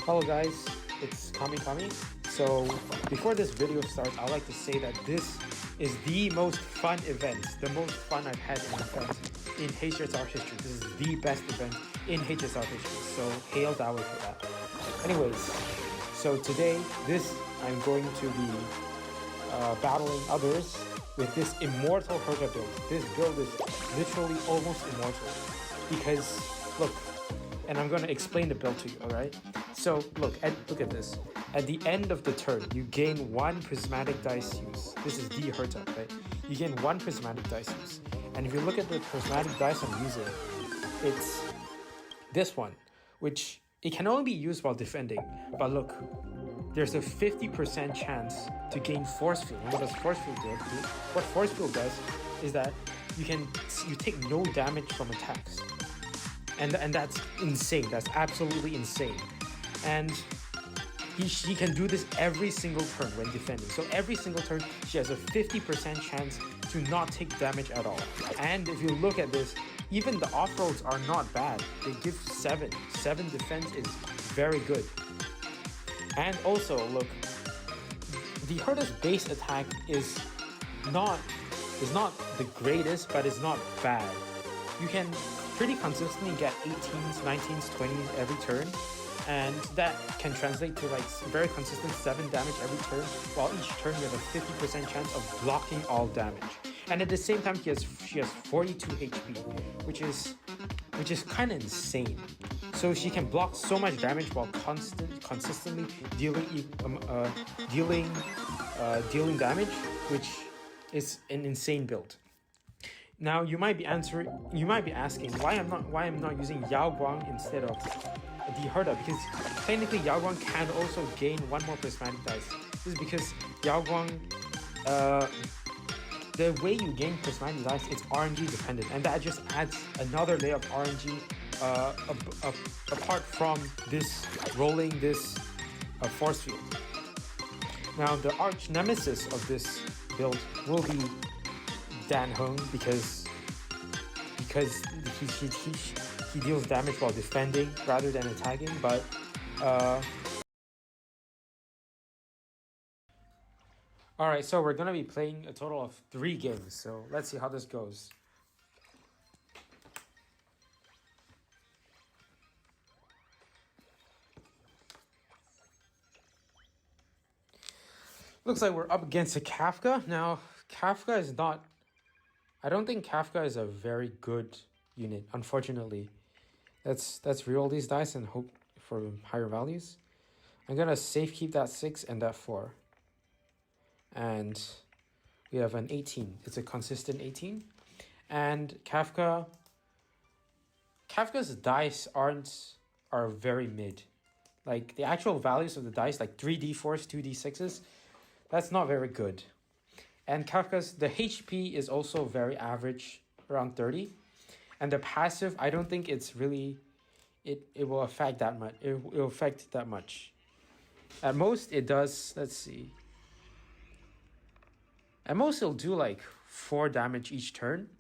Hello guys, it's Kami. So before this video starts, I'd like to say that this is the most fun event, the most fun I've had in an event in HSR history. This is the best event in HSR history, so hail Dawi for that. Anyways, so today, I'm going to be battling others with this immortal Herta build. This build is literally almost immortal because, look, and I'm going to explain the build to you, alright? So look at this. At the end of the turn, you gain 1 prismatic dice use. This is the Herta, right? You gain 1 prismatic dice use. And if you look at the prismatic dice I'm using, it's this one, which it can only be used while defending. But look, there's a 50% chance to gain force field. And what does force field do? What force field does is that you take no damage from attacks. And that's insane. That's absolutely insane. And she can do this every single turn when defending. So every single turn, she has a 50% chance to not take damage at all. And if you look at this, even the off-rolls are not bad. They give 7. 7 defense is very good. And also, look, the Herta's base attack is not the greatest, but it's not bad. You can pretty consistently get 18s, 19s, 20s every turn, and that can translate to like very consistent 7 damage every turn, while each turn you have a 50% chance of blocking all damage. And at the same time, she has 42 HP, which is kind of insane. So she can block so much damage while consistently dealing damage, which is an insane build. Now you might be asking why I'm not using Yao Guang instead of the Herta, because technically Yao Guang can also gain 1 more prismatic dice. This is because Yao Guang, the way you gain prismatic dice, it's RNG dependent, and that just adds another layer of RNG apart from this rolling this force field. Now the arch nemesis of this build will be Dan Heng because he deals damage while defending rather than attacking, but alright, so we're gonna be playing a total of 3 games, so let's see how this goes. Looks like we're up against a Kafka. Now, Kafka is not... I don't think Kafka is a very good unit, unfortunately. Let's reroll these dice and hope for higher values. I'm gonna safe keep that 6 and that 4. And we have an 18. It's a consistent 18. And Kafka's dice are very mid. Like the actual values of the dice, like 3d4s, 2d6s, that's not very good. And Kafka's, the HP is also very average, around 30. And the passive, I don't think it's really, it will affect that much. It will affect that much. At most, it does, let's see. At most, it'll do like 4 damage each turn.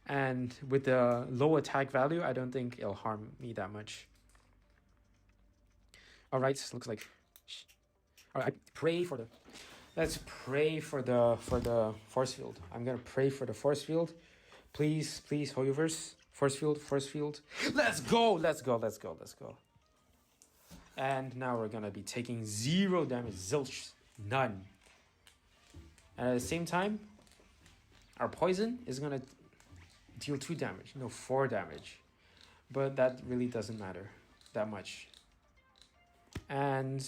And with the low attack value, I don't think it'll harm me that much. All right, looks like... All right, let's pray for the force field. I'm gonna pray for the force field. Please, Hoyoverse. Force field. Let's go. And now we're gonna be taking 0 damage, zilch, none. And at the same time, our poison is gonna deal 2 damage, no 4 damage. But that really doesn't matter that much. And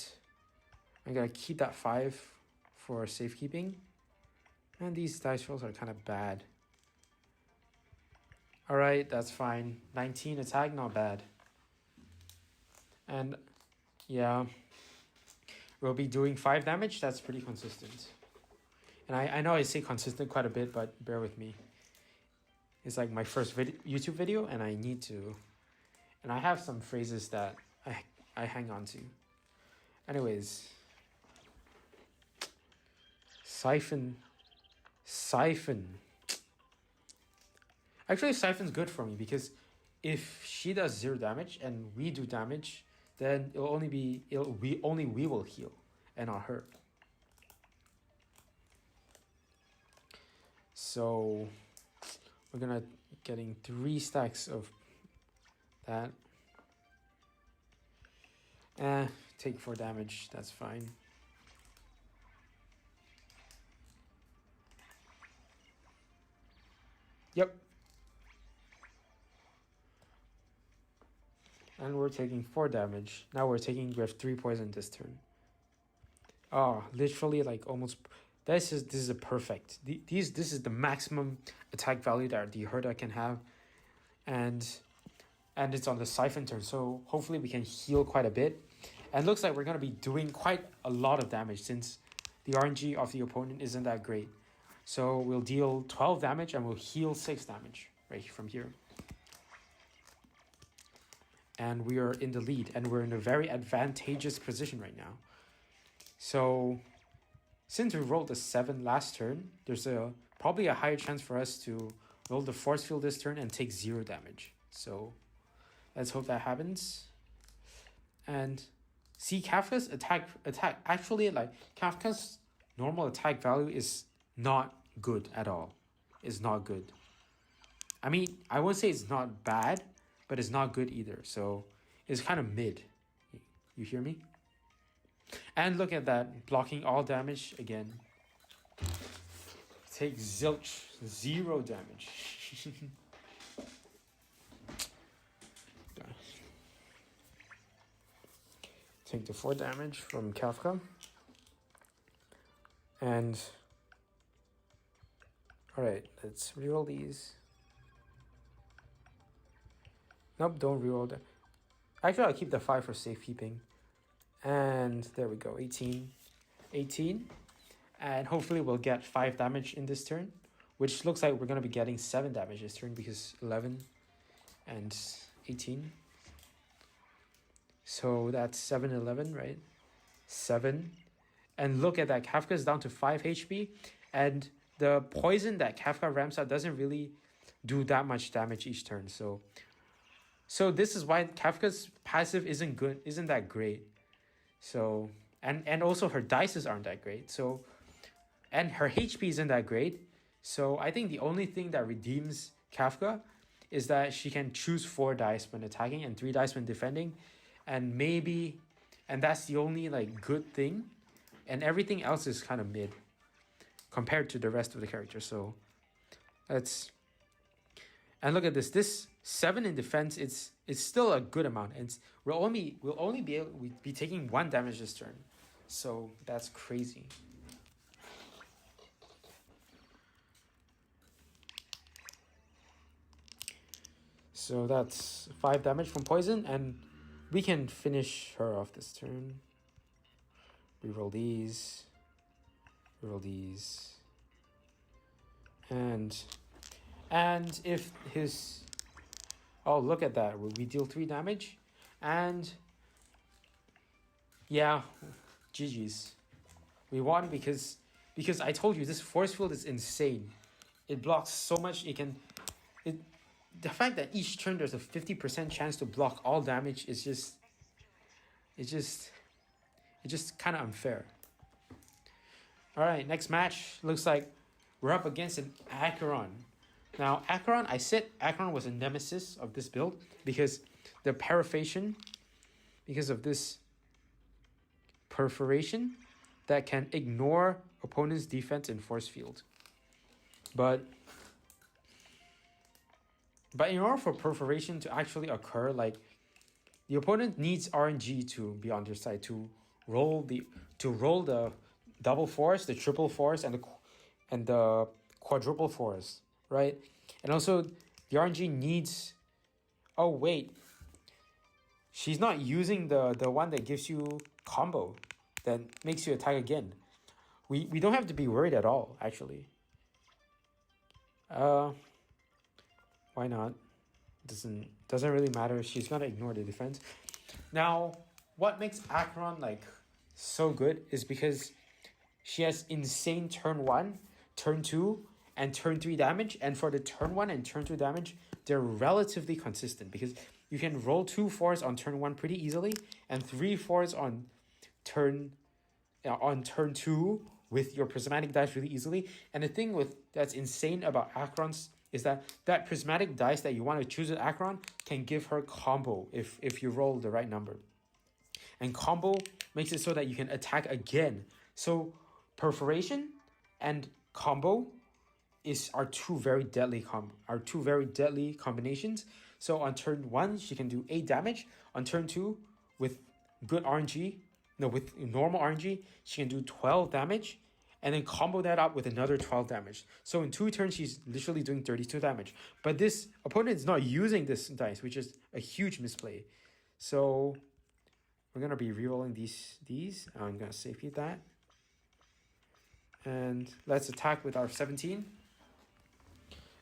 I'm gonna keep that 5 for safekeeping. And these dice rolls are kind of bad. Alright, that's fine. 19 attack, not bad. And yeah, we'll be doing 5 damage. That's pretty consistent. And I know I say consistent quite a bit, but bear with me. It's like my first YouTube video, and I need to... And I have some phrases that I hang on to. Anyways... Siphon. Actually, Siphon's good for me because if she does 0 damage and we do damage, then only we will heal and not her. So we're gonna getting 3 stacks of that. Take 4 damage, that's fine. Yep. And we're taking 4 damage. Now we have 3 poison this turn. Oh, literally like almost. This is a perfect. This is the maximum attack value that the Herta can have, and it's on the Siphon turn. So hopefully we can heal quite a bit. And looks like we're gonna be doing quite a lot of damage since the RNG of the opponent isn't that great. So we'll deal 12 damage and we'll heal 6 damage right from here. And we are in the lead, and we're in a very advantageous position right now. So since we rolled a 7 last turn, there's probably a higher chance for us to roll the force field this turn and take 0 damage. So let's hope that happens. And see, Kafka's attack actually, like, Kafka's normal attack value is not good at all. It's not good. I mean, I won't say it's not bad, but it's not good either. So it's kind of mid. You hear me? And look at that, blocking all damage again. Take zilch, 0 damage. Take the 4 damage from Kafka. And alright, let's reroll these. Nope, don't reroll that. Actually, I'll keep the 5 for safekeeping. And there we go, 18. And hopefully we'll get 5 damage in this turn, which looks like we're going to be getting 7 damage this turn because 11 and 18. So that's 7, 11, right? 7. And look at that, Kafka's down to 5 HP. And the poison that Kafka ramps out doesn't really do that much damage each turn. So this is why Kafka's passive isn't that great. So, and also her dices aren't that great. So, and her HP isn't that great. So I think the only thing that redeems Kafka is that she can choose 4 dice when attacking and 3 dice when defending. And that's the only like good thing. And everything else is kind of mid compared to the rest of the characters. So and look at this. This 7 in defense, it's still a good amount. And we'll only be taking 1 damage this turn. So that's crazy. So that's 5 damage from poison, and we can finish her off this turn. Reroll these. Reroll these. And if his... Oh, look at that. We deal 3 damage. And yeah, GG's. We won because I told you this force field is insane. It blocks so much. The fact that each turn there's a 50% chance to block all damage is just kind of unfair. All right, next match looks like we're up against an Acheron. Now, Acheron, I said Acheron was a nemesis of this build because the perforation, because of this perforation that can ignore opponent's defense in force field. But in order for perforation to actually occur, like, the opponent needs RNG to be on their side to roll the double force, the triple force, and the quadruple force, right? And also the RNG needs. Oh wait, she's not using the one that gives you combo that makes you attack again. We don't have to be worried at all, actually. Why not? Doesn't really matter. She's gonna ignore the defense. Now, what makes Acheron like so good is because she has insane turn 1, turn 2, and turn 3 damage. And for the turn 1 and turn 2 damage, they're relatively consistent because you can roll 2 4s on turn 1 pretty easily, and 3 4s on turn 2 with your prismatic dice really easily. And the thing that's insane about Akron's is that prismatic dice that you want to choose with Akron can give her combo if you roll the right number. And combo makes it so that you can attack again. So perforation and combo are two very deadly combinations. So on turn 1, she can do 8 damage. On turn 2, with good RNG, with normal RNG, she can do 12 damage. And then combo that up with another 12 damage. So in 2 turns, she's literally doing 32 damage. But this opponent is not using this dice, which is a huge misplay. So we're going to be rerolling these. I'm going to safety that. And let's attack with our 17.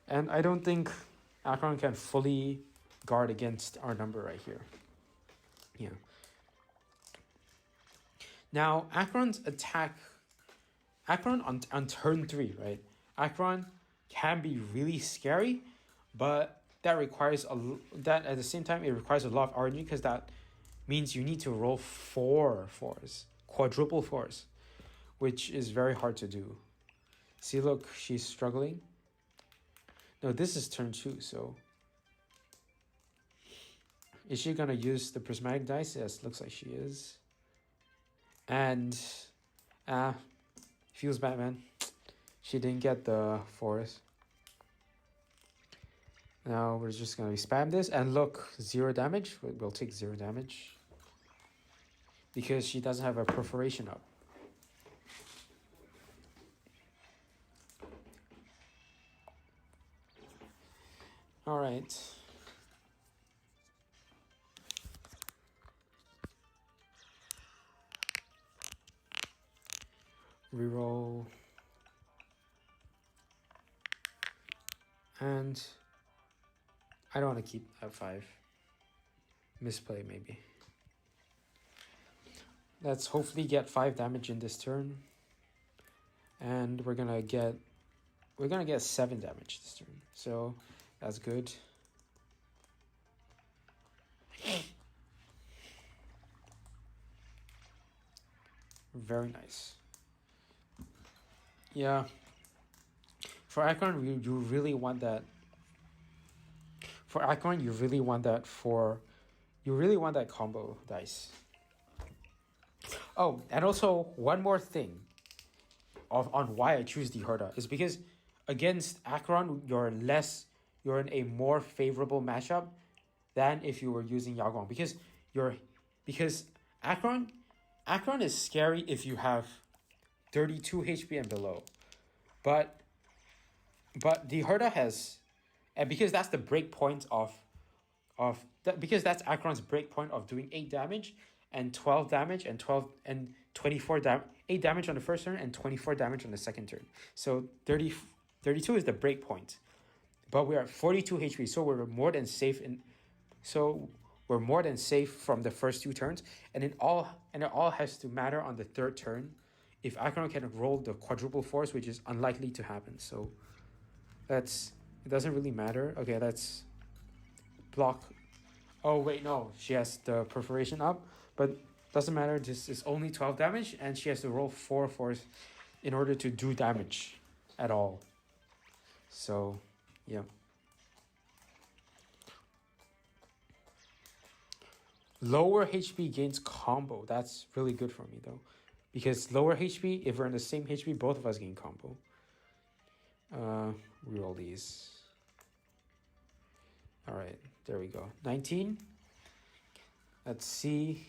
And I don't think Akron can fully guard against our number right here. Yeah. Now, Akron's attack... Akron on turn 3, right? Akron can be really scary, but that at the same time, it requires a lot of RNG, because that means you need to roll 4 4s, quadruple 4s, which is very hard to do. See, look, she's struggling. No, this is turn 2, so... Is she going to use the prismatic dice? Yes, looks like she is. And... feels bad, man. She didn't get the 4s. Now we're just going to spam this. And look, 0 damage. We'll take 0 damage. Because she doesn't have a perforation up. Alright. Reroll. And I don't want to keep at 5. Misplay maybe. Let's hopefully get 5 damage in this turn. And we're gonna get 7 damage this turn. So that's good. Very nice. Yeah. For Akron, you really want that. For Akron, you really want that combo dice. Oh, and also one more thing on why I choose the Herta is because against Akron, you're in a more favorable matchup than if you were using Yagong, because Akron is scary if you have 32 HP and below. But the Herta has, and because that's the break point because that's Akron's break point of doing 8 damage and 12 damage and 24 damage, 8 damage on the first turn and 24 damage on the second turn. So 32 is the break point. But we are at 42 HP, so we're more than safe from the first 2 turns, and it all has to matter on the 3rd turn if Akron can roll the quadruple 4s, which is unlikely to happen. So it doesn't really matter. Okay, let's block. Oh wait, no, she has the perforation up, but doesn't matter. This is only 12 damage, and she has to roll 4 4s in order to do damage at all. So yeah. Lower HP gains combo. That's really good for me though. Because lower HP, if we're in the same HP, both of us gain combo. Reroll these. Alright, there we go. 19. Let's see.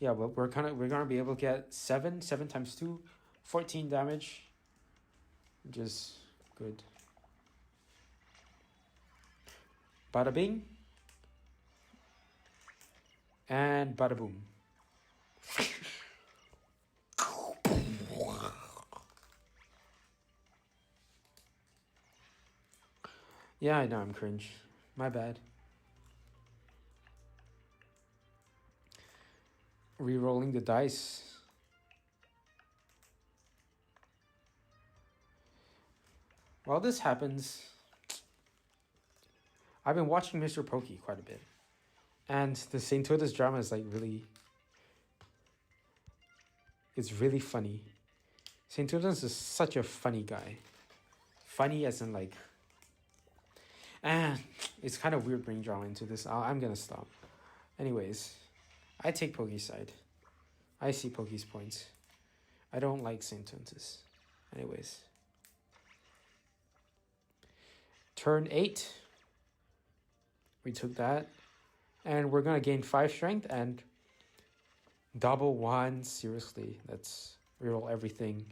Yeah, well, we're gonna be able to get 7 times 2, 14 damage. Which is good. Bada bing. And bada boom. Yeah, I know I'm cringe. My bad. Rerolling the dice. While this happens, I've been watching Mr. Pokey quite a bit. And the St. Toda's drama is like really... It's really funny. St. Toda's is such a funny guy. Funny as in like... And it's kind of weird bringing drama into this. I'm gonna stop. Anyways, I take Pokey's side. I see Pokey's points. I don't like St. Toda's. Anyways. Turn 8. We took that. And we're going to gain 5 strength and double 1. Seriously, let's reroll everything.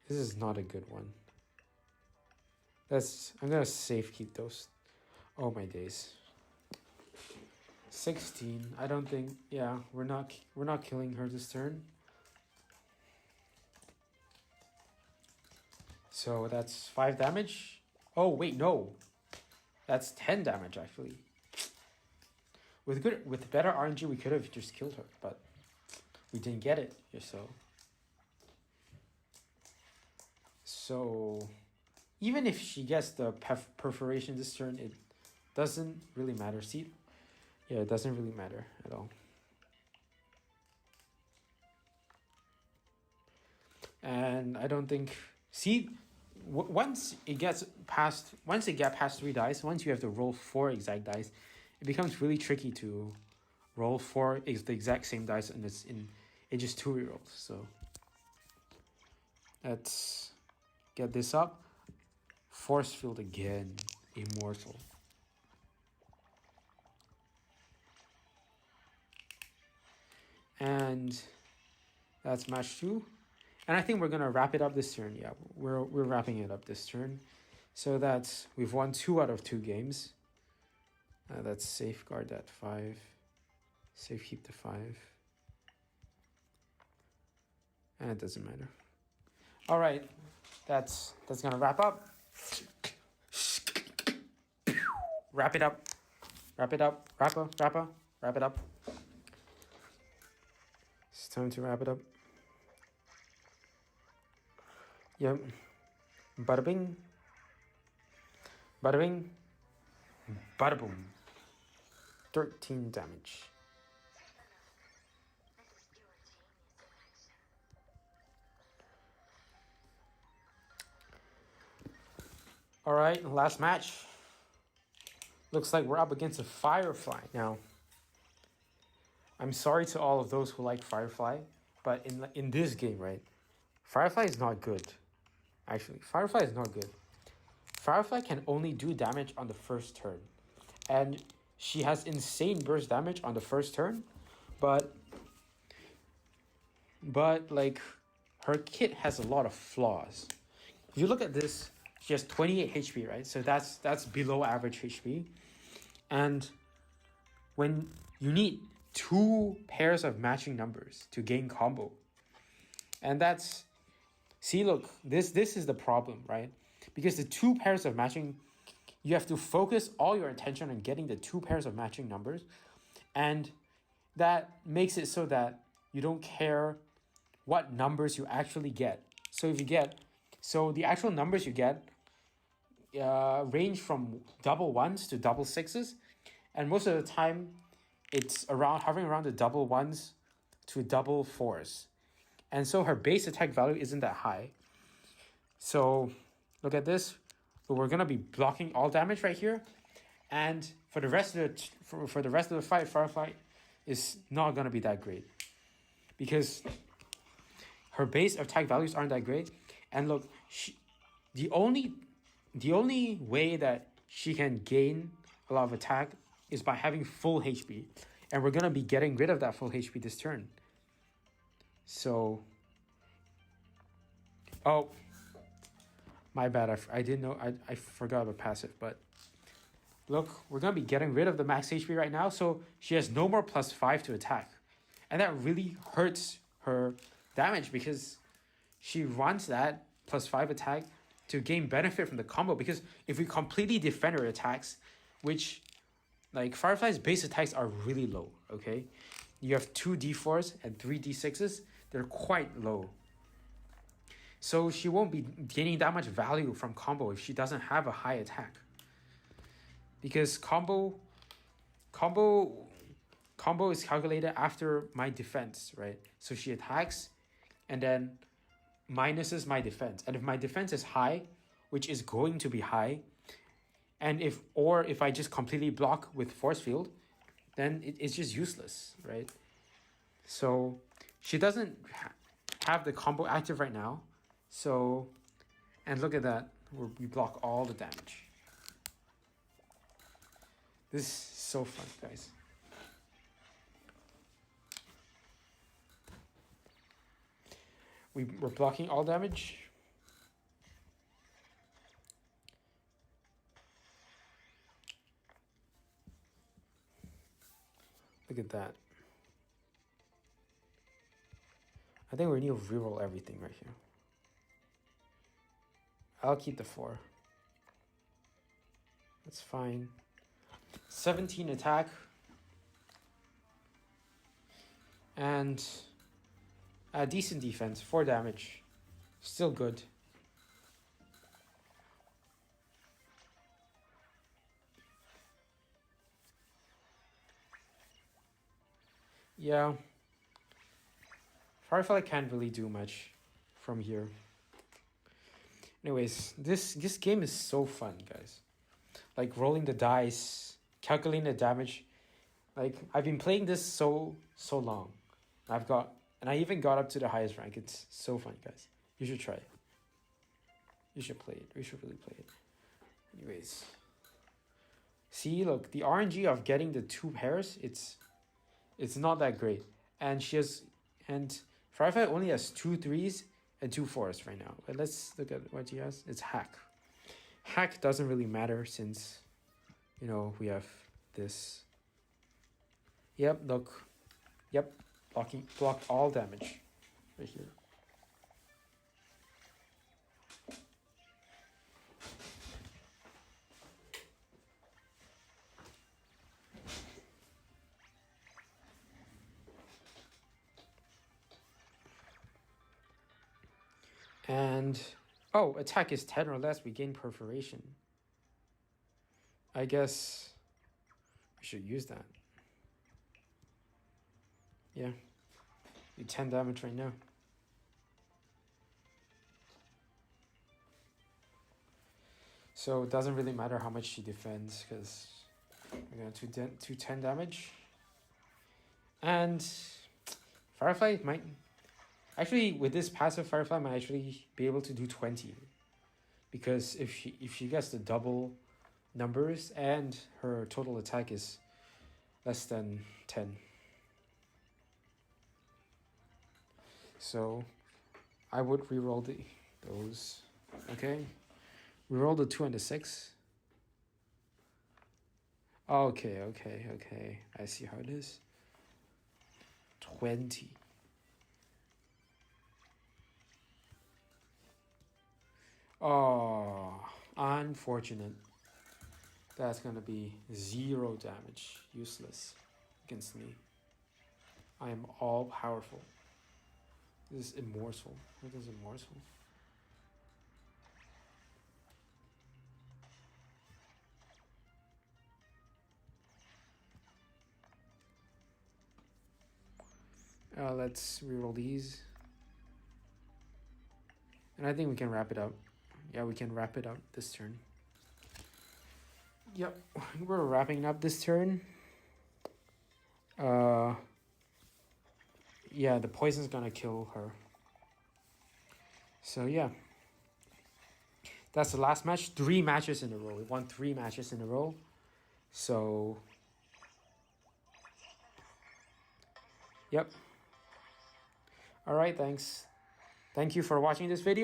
This is not a good one. I'm going to safe keep those. Oh my days. 16. I don't think, yeah, we're not killing her this turn. So that's 5 damage. Oh wait, no. That's 10 damage actually. With better RNG we could have just killed her, but we didn't get it, so even if she gets the perforation this turn, it doesn't really matter. See? Yeah, it doesn't really matter at all. And I don't think... See, once it gets past 3 dice, once you have to roll 4 exact dice, it becomes really tricky to roll 4 is the exact same dice, and it's just 2 rerolls. So let's get this up. Force field again. Immortal. And that's match 2. And I think we're gonna wrap it up this turn. Yeah, we're wrapping it up this turn. So that's we've won 2 out of 2 games. That's safeguard that 5. Safe keep the 5. And it doesn't matter. All right, that's gonna wrap up. Wrap it up. Wrap it up. Wrap it up. It's time to wrap it up. Yep. Bada bing. Bada bing. Bada boom. 13 damage. Alright, last match. Looks like we're up against a Firefly. Now, I'm sorry to all of those who like Firefly, but in this game, right, Firefly is not good. Actually, Firefly is not good. Firefly can only do damage on the first turn. And she has insane burst damage on the first turn. But like, her kit has a lot of flaws. If you look at this, she has 28 HP, right? So that's below average HP. And when you need 2 pairs of matching numbers to gain combo. And that's... See, look, this is the problem, right? Because the 2 pairs of matching, you have to focus all your attention on getting the 2 pairs of matching numbers. And that makes it so that you don't care what numbers you actually get. So the actual numbers you get range from double 1s to double 6s. And most of the time, it's hovering around the double 1s to double 4s. And so her base attack value isn't that high. So look at this. We're gonna be blocking all damage right here, and for the rest of the fight, Firefly is not gonna be that great because her base attack values aren't that great. And look, the only way that she can gain a lot of attack is by having full HP, and we're gonna be getting rid of that full HP this turn. So, oh, my bad. I didn't know. I forgot about passive. But look, we're gonna be getting rid of the max HP right now. So she has no more +5 to attack, and that really hurts her damage because she wants that +5 attack to gain benefit from the combo. Because if we completely defend her attacks, which like Firefly's base attacks are really low. Okay, you have 2 D4s and 3 D6s. They're quite low. So she won't be gaining that much value from combo if she doesn't have a high attack. Because combo is calculated after my defense, right? So she attacks and then minuses my defense. And if my defense is high, which is going to be high, and if I just completely block with force field, then it's just useless, right? So she doesn't have the combo active right now. So, and look at that, we block all the damage. This is so fun, guys. We're blocking all damage. Look at that. I think we need to reroll everything right here. I'll keep the 4. That's fine. 17 attack. And a decent defense, 4 damage. Still good. Yeah. Firefly can't really do much from here. Anyways, this game is so fun, guys. Like rolling the dice, calculating the damage. Like I've been playing this so long. I even got up to the highest rank. It's so fun, guys. You should try it. You should play it. We should really play it. Anyways. See, look, the RNG of getting the 2 pairs, it's not that great. And Firefly only has 2 3s and 2 4s right now. But let's look at what he has. It's hack. Hack doesn't really matter since, we have this. Yep, look. Yep, blocked all damage right here. And, attack is 10 or less, we gain perforation. I guess we should use that. Yeah. Do 10 damage right now. So it doesn't really matter how much she defends, because we're going to do 10 damage. And Firefly might... Actually, with this passive, Firefly might actually be able to do 20. Because if she gets the double numbers and her total attack is less than 10. So I would reroll those. Okay. Reroll the 2 and the 6. Okay. I see how it is. 20. Oh, unfortunate. That's gonna be 0 damage. Useless against me. I am all powerful. This is immortal. What is immortal? Let's reroll these. And I think we can wrap it up. Yeah, we can wrap it up this turn. Yep, we're wrapping up this turn. Yeah, the poison's gonna kill her. So yeah. That's the last match. 3 matches in a row. We won 3 matches in a row. So... Yep. Alright, thanks. Thank you for watching this video.